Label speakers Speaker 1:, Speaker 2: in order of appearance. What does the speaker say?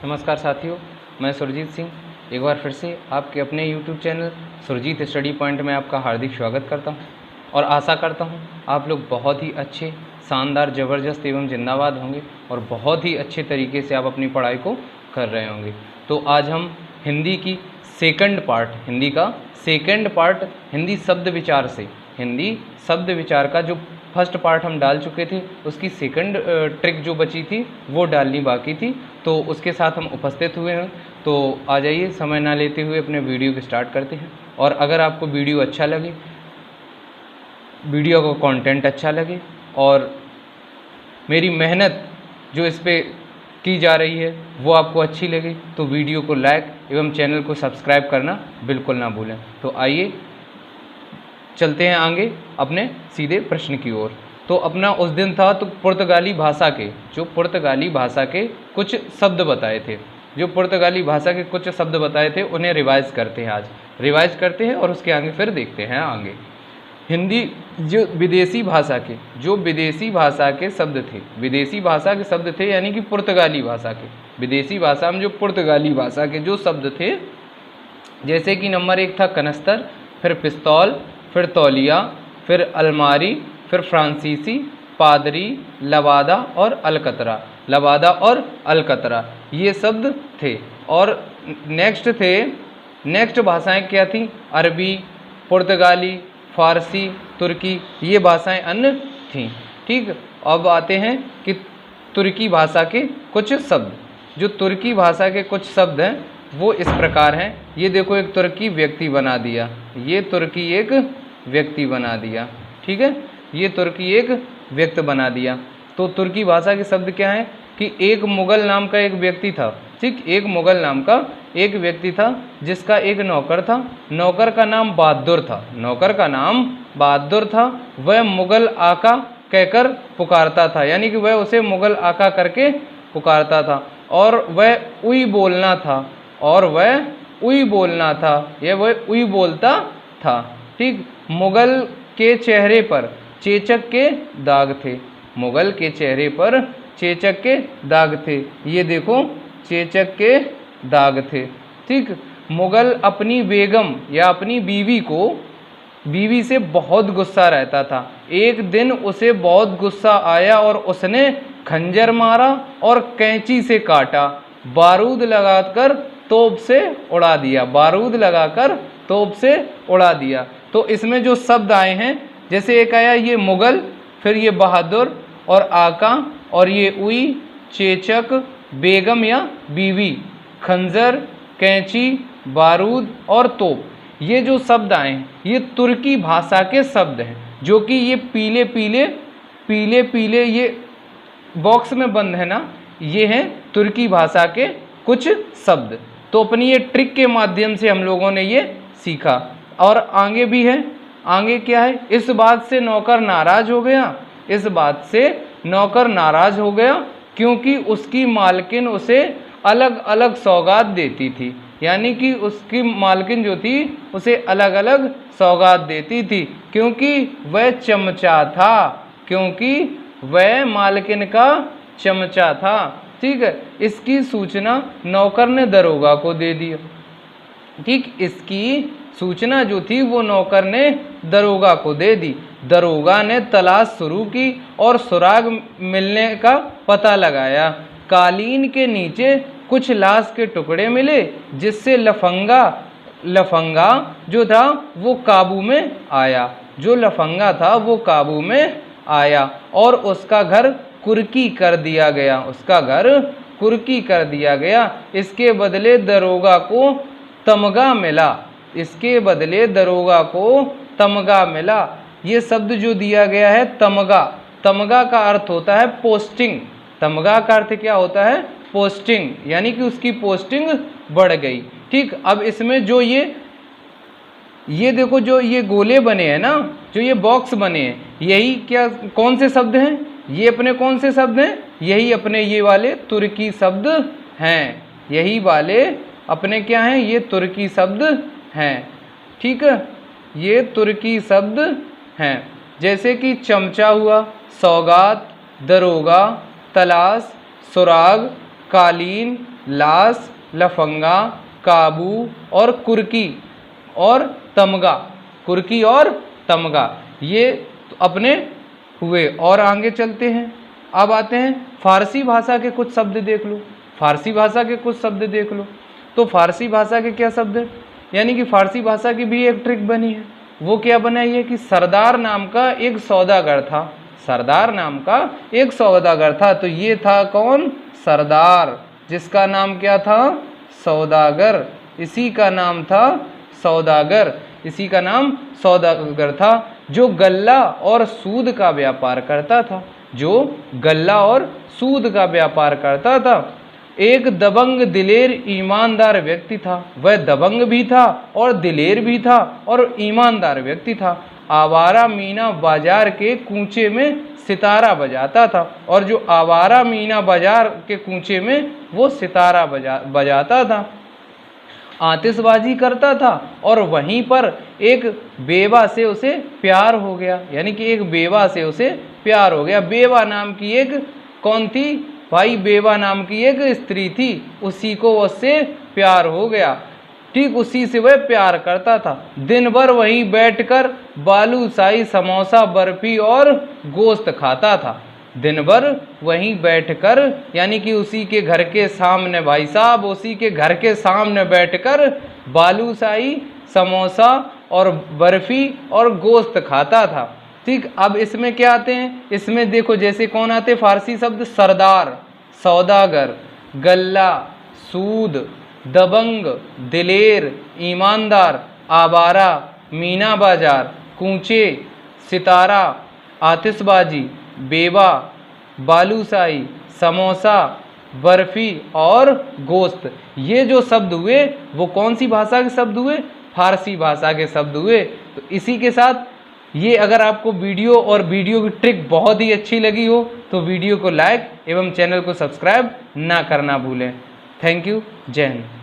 Speaker 1: नमस्कार साथियों, मैं सुरजीत सिंह एक बार फिर से आपके अपने YouTube channel Surjeet study point में आपका हार्दिक स्वागत करता हूं और आशा करता हूं आप लोग बहुत ही अच्छे, शानदार, ज़बरदस्त एवं जिंदाबाद होंगे और बहुत ही अच्छे तरीके से आप अपनी पढ़ाई को कर रहे होंगे। तो आज हम हिंदी की सेकंड पार्ट हिंदी शब्द विचार का जो फर्स्ट पार्ट हम डाल चुके थे, उसकी सेकंड ट्रिक जो बची थी वो डालनी बाकी थी, तो उसके साथ हम उपस्थित हुए हैं। तो आ जाइए, समय ना लेते हुए अपने वीडियो को स्टार्ट करते हैं। और अगर आपको वीडियो अच्छा लगे, वीडियो का कंटेंट अच्छा लगे और मेरी मेहनत जो इस पे की जा रही है वो आपको अच्छी लगे, तो वीडियो को लाइक एवं चैनल को सब्सक्राइब करना बिल्कुल ना भूलें। तो आइए चलते हैं आगे अपने सीधे प्रश्न की ओर। तो अपना उस दिन था तो पुर्तगाली भाषा के कुछ शब्द बताए थे, उन्हें रिवाइज करते हैं। आज रिवाइज करते हैं और उसके आगे फिर देखते हैं आगे। हिंदी जो विदेशी भाषा के शब्द थे, यानी कि पुर्तगाली भाषा के, विदेशी भाषा में जो पुर्तगाली भाषा के जो शब्द थे, जैसे कि नंबर 1 था कनस्तर, फिर पिस्तौल, फिर तौलिया, फिर अलमारी, फिर फ्रांसीसी, पादरी, लबादा और अलकतरा, ये शब्द थे। और नेक्स्ट भाषाएं क्या थी? अरबी, पुर्तगाली, फारसी, तुर्की, ये भाषाएं अन्य थीं। ठीक, अब आते हैं कि तुर्की भाषा के कुछ शब्द। जो तुर्की भाषा के कुछ शब्द हैं वो इस प्रकार हैं। ये देखो, एक तुर्की व्यक्ति बना दिया, ठीक है, ये तुर्की एक व्यक्ति बना दिया। तो तुर्की भाषा के शब्द क्या हैं कि एक मुगल नाम का एक व्यक्ति था, ठीक, एक मुगल नाम का एक व्यक्ति था जिसका एक नौकर था। नौकर का नाम बहादुर था। वह मुगल आका कहकर पुकारता था, यानी कि वह उसे मुगल आका करके पुकारता था। और वह उई बोलना था, या वह उई बोलता था। ठीक, मुगल के चेहरे पर चेचक के दाग थे, ये देखो, चेचक के दाग थे। ठीक, मुगल अपनी बेगम या अपनी बीवी से बहुत गुस्सा रहता था। एक दिन उसे बहुत गुस्सा आया और उसने खंजर मारा और कैंची से काटा, बारूद लगाकर तोप से उड़ा दिया। तो इसमें जो शब्द आए हैं, जैसे एक आया ये मुगल, फिर ये बहादुर और आका, और ये उई, चेचक, बेगम या बीवी, खंजर, कैंची, बारूद और तोप, ये जो शब्द आए हैं ये तुर्की भाषा के शब्द हैं, जो कि ये पीले ये बॉक्स में बंद है ना, ये हैं तुर्की भाषा के कुछ शब्द। तो अपनी ये ट्रिक के माध्यम से हम लोगों ने ये सीखा। और आगे भी है, आगे क्या है? इस बात से नौकर नाराज हो गया क्योंकि उसकी मालकिन उसे अलग अलग सौगात देती थी, यानी कि उसकी मालकिन जो थी उसे अलग अलग सौगात देती थी, क्योंकि वह मालकिन का चमचा था। ठीक है, इसकी सूचना नौकर ने दरोगा को दे दिया। ठीक, इसकी सूचना जो थी वो नौकर ने दरोगा को दे दी। दरोगा ने तलाश शुरू की और सुराग मिलने का पता लगाया। कालीन के नीचे कुछ लाश के टुकड़े मिले, जिससे लफंगा जो था वो काबू में आया और उसका घर कुर्की कर दिया गया। इसके बदले दरोगा को तमगा मिला। ये शब्द जो दिया गया है तमगा का अर्थ होता है पोस्टिंग। तमगा का अर्थ क्या होता है? पोस्टिंग, यानी कि उसकी पोस्टिंग बढ़ गई। ठीक, अब इसमें जो ये देखो, जो ये गोले बने हैं ना, जो ये बॉक्स बने हैं, यही कौन से शब्द हैं? ये अपने कौन से शब्द हैं? यही अपने ये वाले तुर्की शब्द हैं। यही वाले अपने क्या हैं? ये तुर्की शब्द हैं। ठीक है, ये तुर्की शब्द हैं, जैसे कि चमचा हुआ, सौगात, दरोगा, तलाश, सुराग, कालीन, लाश, लफंगा, काबू और कुर्की और तमगा। कुर्की और तमगा ये अपने हुए। और आगे चलते हैं। अब आते हैं फारसी भाषा के कुछ शब्द देख लो। फारसी भाषा के कुछ शब्द देख लो। तो फारसी भाषा के क्या शब्द है, यानी कि फारसी भाषा की भी एक ट्रिक बनी है। वो क्या बनाई है कि सरदार नाम का एक सौदागर था। सरदार नाम का एक सौदागर था। तो ये था कौन? सरदार, जिसका नाम क्या था? सौदागर। इसी का नाम था सौदागर। इसी का नाम सौदागर था, जो गल्ला और सूद का व्यापार करता था। जो गल्ला और सूद का व्यापार करता था। एक दबंग, दिलेर, ईमानदार व्यक्ति था। वह दबंग भी था और दिलेर भी था और ईमानदार व्यक्ति था। आवारा मीना बाजार के कूचे में सितारा बजाता था। और जो आवारा मीना बाजार के कूचे में वो सितारा बजाता था, आतिशबाजी करता था। और वहीं पर एक बेवा से उसे प्यार हो गया, यानी कि एक बेवा से उसे प्यार हो गया। बेवा नाम की एक कौन थी भाई? बेवा नाम की एक स्त्री थी, उसी को उससे प्यार हो गया। ठीक उसी से वह प्यार करता था। दिन भर वहीं बैठकर बालूशाही, समोसा, बर्फी और गोश्त खाता था। दिन भर वहीं बैठकर, यानी कि उसी के घर के सामने भाई साहब, उसी के घर के सामने बैठकर बालूशाही, समोसा और बर्फी और गोश्त खाता था। ठीक, अब इसमें क्या आते हैं? इसमें देखो जैसे कौन आते? फारसी शब्द सरदार, सौदागर, गल्ला, सूद, दबंग, दिलेर, ईमानदार, आवारा, मीना बाजार, कूचे, सितारा, आतिशबाजी, बेवा, बालूशाही, समोसा, बर्फी और गोश्त। ये जो शब्द हुए वो कौन सी भाषा के शब्द हुए? फारसी भाषा के शब्द हुए। तो इसी के साथ ये अगर आपको वीडियो और वीडियो की ट्रिक बहुत ही अच्छी लगी हो तो वीडियो को लाइक एवं चैनल को सब्सक्राइब ना करना भूलें। Thank you. जय हिंद।